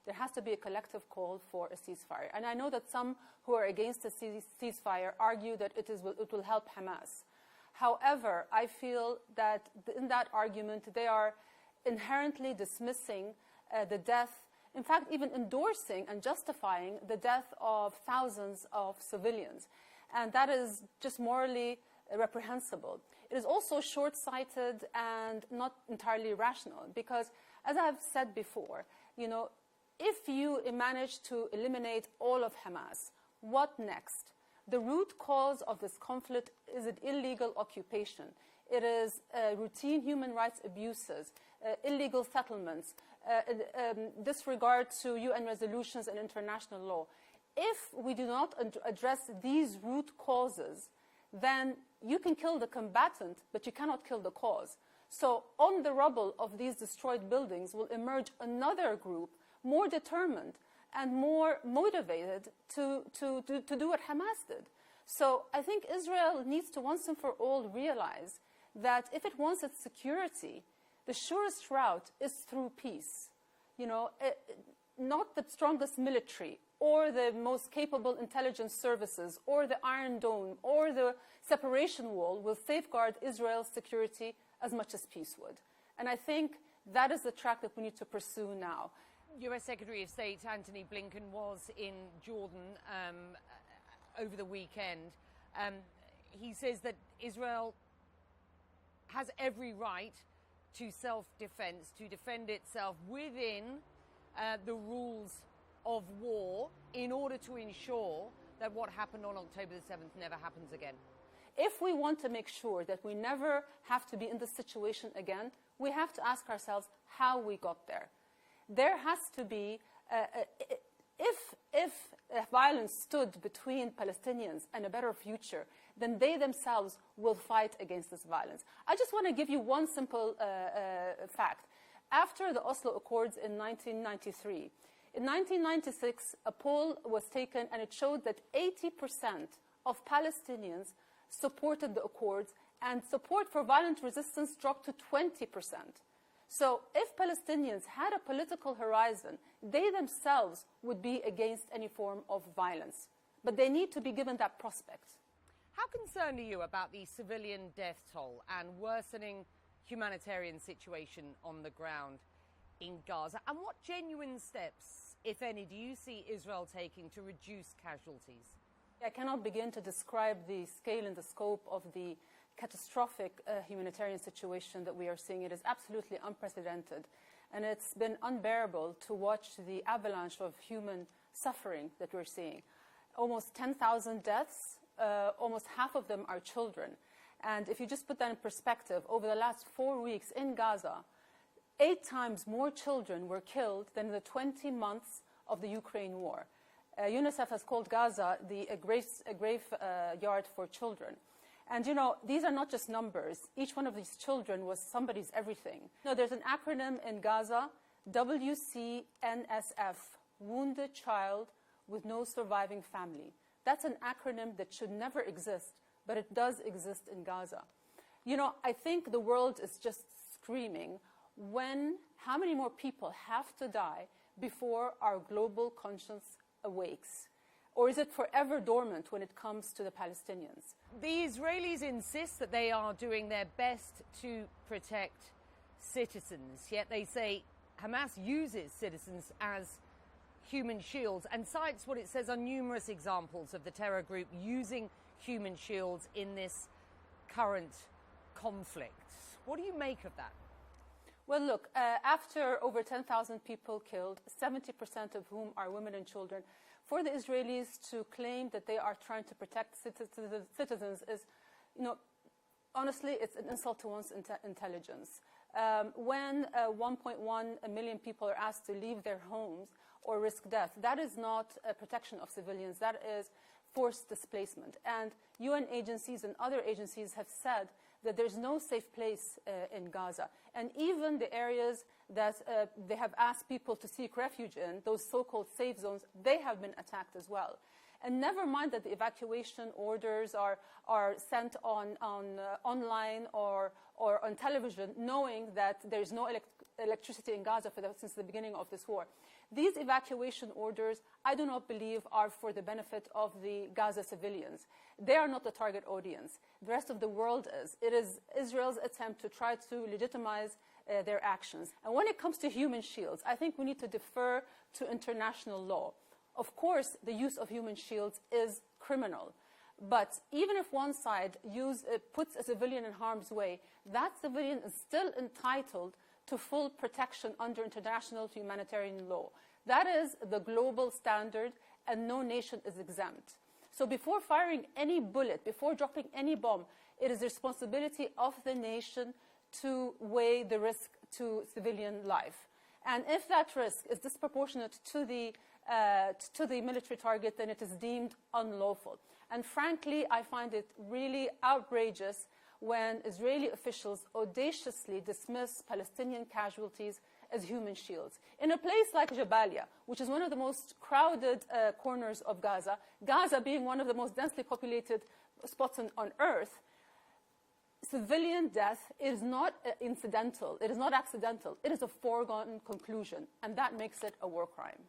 there has to be a collective call for a ceasefire. And I know that some who are against the ceasefire argue that it will help Hamas. However, I feel that in that argument, they are inherently dismissing the death, in fact, even endorsing and justifying the death of thousands of civilians. And that is just morally reprehensible. It is also short-sighted and not entirely rational because, as I've said before, if you manage to eliminate all of Hamas, what next? The root cause of this conflict is an illegal occupation. It is routine human rights abuses, illegal settlements, disregard to UN resolutions and international law. If we do not address these root causes, then you can kill the combatant, but you cannot kill the cause. So on the rubble of these destroyed buildings will emerge another group more determined and more motivated to do what Hamas did. So I think Israel needs to once and for all realize that if it wants its security, the surest route is through peace. Not the strongest military or the most capable intelligence services or the Iron Dome or the separation wall will safeguard Israel's security as much as peace would. And I think that is the track that we need to pursue now. US Secretary of State Antony Blinken was in Jordan over the weekend. He says that Israel has every right to self-defense, to defend itself within the rules of war in order to ensure that what happened on October the 7th never happens again. If we want to make sure that we never have to be in this situation again, we have to ask ourselves how we got there. There has to be, if violence stood between Palestinians and a better future, then they themselves will fight against this violence. I just want to give you one simple fact. After the Oslo Accords in 1993, in 1996, a poll was taken and it showed that 80% of Palestinians supported the Accords and support for violent resistance dropped to 20%. So if Palestinians had a political horizon, they themselves would be against any form of violence. But they need to be given that prospect. How concerned are you about the civilian death toll and worsening humanitarian situation on the ground in Gaza? And what genuine steps, if any, do you see Israel taking to reduce casualties? I cannot begin to describe the scale and the scope of the catastrophic humanitarian situation that we are seeing. It is absolutely unprecedented. And it's been unbearable to watch the avalanche of human suffering that we're seeing. Almost 10,000 deaths, almost half of them are children. And if you just put that in perspective, over the last 4 weeks in Gaza, 8 times more children were killed than in the 20 months of the Ukraine war. UNICEF has called Gaza a graveyard for children. And, these are not just numbers. Each one of these children was somebody's everything. There's an acronym in Gaza, WCNSF, Wounded Child with No Surviving Family. That's an acronym that should never exist, but it does exist in Gaza. I think the world is just screaming how many more people have to die before our global conscience awakes? Or is it forever dormant when it comes to the Palestinians? The Israelis insist that they are doing their best to protect citizens, yet they say Hamas uses citizens as human shields and cites what it says are numerous examples of the terror group using human shields in this current conflict. What do you make of that? Well, look, after over 10,000 people killed, 70% of whom are women and children, for the Israelis to claim that they are trying to protect citizens is, honestly, it's an insult to one's intelligence. When 1.1 million people are asked to leave their homes or risk death, that is not a protection of civilians. That is forced displacement. And UN agencies and other agencies have said that there's no safe place in Gaza. And even the areas that they have asked people to seek refuge in, those so-called safe zones, they have been attacked as well. And never mind that the evacuation orders are sent online or on television, knowing that there's no electricity in Gaza since the beginning of this war. These evacuation orders, I do not believe, are for the benefit of the Gaza civilians. They are not the target audience. The rest of the world is. It is Israel's attempt to try to legitimize their actions. And when it comes to human shields, I think we need to defer to international law. Of course, the use of human shields is criminal. But even if one side puts a civilian in harm's way, that civilian is still entitled to full protection under international humanitarian law. That is the global standard, and no nation is exempt. So before firing any bullet, before dropping any bomb, it is the responsibility of the nation to weigh the risk to civilian life. And if that risk is disproportionate to the military target, then it is deemed unlawful. And frankly, I find it really outrageous when Israeli officials audaciously dismiss Palestinian casualties as human shields. In a place like Jabalia, which is one of the most crowded corners of Gaza, Gaza being one of the most densely populated spots on Earth, civilian death is not incidental, it is not accidental, it is a foregone conclusion, and that makes it a war crime.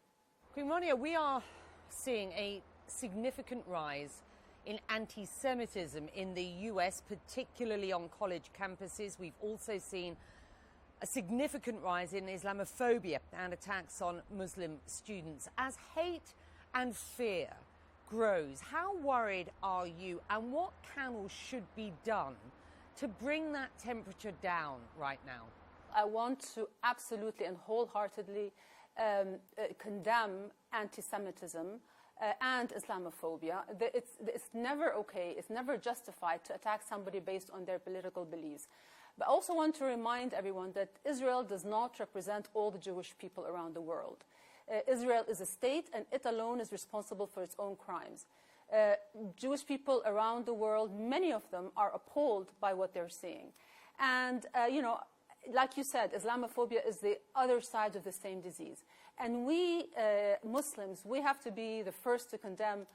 Queen Rania, we are seeing a significant rise in anti-Semitism in the US, particularly on college campuses. We've also seen a significant rise in Islamophobia and attacks on Muslim students. As hate and fear grows, how worried are you, and what can or should be done to bring that temperature down right now? I want to absolutely and wholeheartedly condemn anti-Semitism and Islamophobia. It's never okay, it's never justified to attack somebody based on their political beliefs. But I also want to remind everyone that Israel does not represent all the Jewish people around the world. Israel is a state, and it alone is responsible for its own crimes. Jewish people around the world, many of them are appalled by what they're seeing. And, like you said, Islamophobia is the other side of the same disease. And we, Muslims, we have to be the first to condemn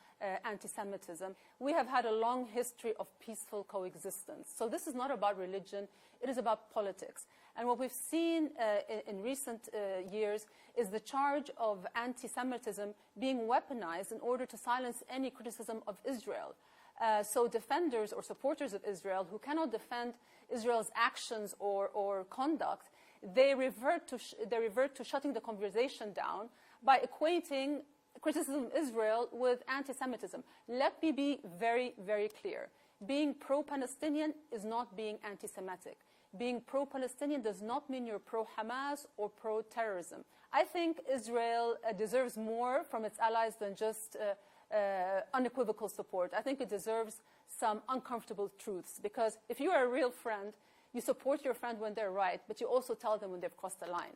anti-Semitism. We have had a long history of peaceful coexistence. So this is not about religion, it is about politics. And what we've seen in recent years is the charge of anti-Semitism being weaponized in order to silence any criticism of Israel. So defenders or supporters of Israel who cannot defend Israel's actions or conduct, they revert to shutting the conversation down by equating criticism of Israel with anti-Semitism. Let me be very, very clear. Being pro-Palestinian is not being anti-Semitic. Being pro-Palestinian does not mean you're pro-Hamas or pro-terrorism. I think Israel deserves more from its allies than just unequivocal support. I think it deserves some uncomfortable truths, because if you are a real friend, you support your friend when they're right, but you also tell them when they've crossed the line.